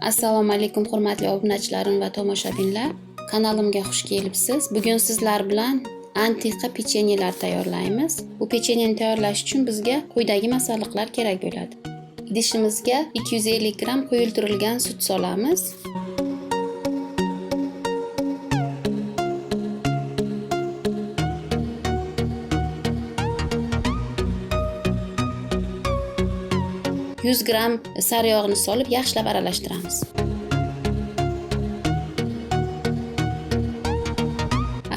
Assalomu alaykum hurmatli obunachilarim va tomoshabinlar. Kanalimga xush kelibsiz. Bugun sizlar bilan antiqa pechenyelar tayyorlaymiz. Bu pechenyeni tayyorlash uchun bizga quyidagi masalliqlar kerak bo'ladi. Idishimizga 250 gram quyultirilgan sut solamiz. Yuz gram sariyog'ni solib yaxshilab aralashtiramiz.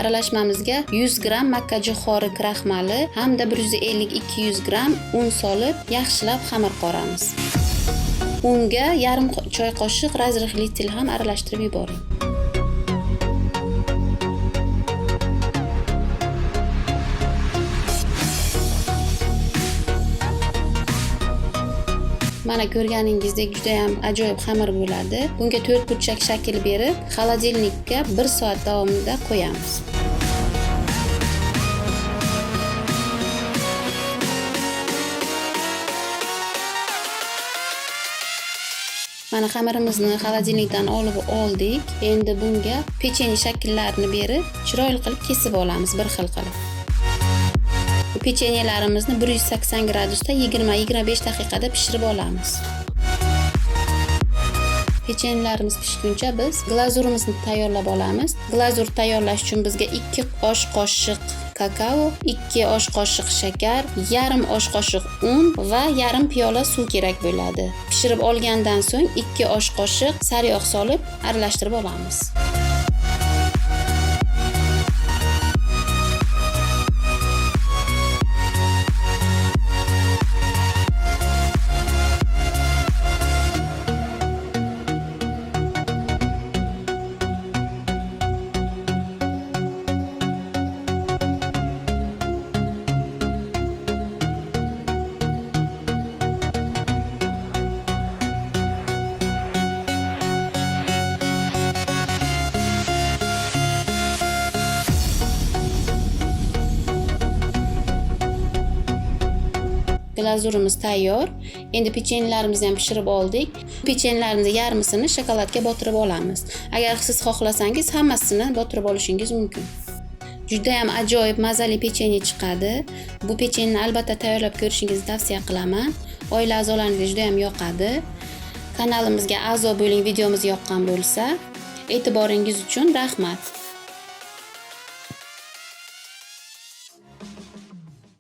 Aralashmamizga 100 gram makkajo'xori kraxmali hamda 150-200 gram un solib yaxshilab xamir qoramiz. Unga yarim choy qoshiq razrixli til ham aralashtirib yuboring. Mana ko'rganingizdek juda ham ajoyib xamir bo'ladi. Bunga 4 burchak shakl berib, xolodilnikka 1 soat davomida qo'yamiz. Mana xamirimizni xolodilnikdan olib oldik. Endi bunga pechenye shakllarini berib, chiroyli qilib kesib olamiz bir xil qilib. Pechenyelarimizni 180 gradusda 20-25 daqiqada pishirib olamiz. Pechenyelarimiz pishguncha biz glazurimizni tayyorlab olamiz. Glazur tayyorlash uchun bizga 2 osh qoshiq kakao, 2 osh qoshiq shakar, yarim osh qoshiq un va yarim piyola suv kerak bo'ladi. Pishirib olgandan so'ng 2 osh qoshiq sariyog' solib aralashtirib olamiz. Glazurimiz tayyor. Endi pechenyelarimizni ham pishirib oldik. Pechenyelarimizni yarmisini shokoladga botirib olamiz. Agar siz xohlasangiz hammasini botirib olishingiz mumkin. Juda ham ajoyib mazali pechenye chiqadi. Bu pechenyeni albatta tayyorlab ko'rishingizni tavsiya qilaman. Oila a'zolaringizga juda ham yoqadi. Kanalimizga a'zo bo'ling, videomiz yoqqan bo'lsa. E'tiboringiz uchun rahmat.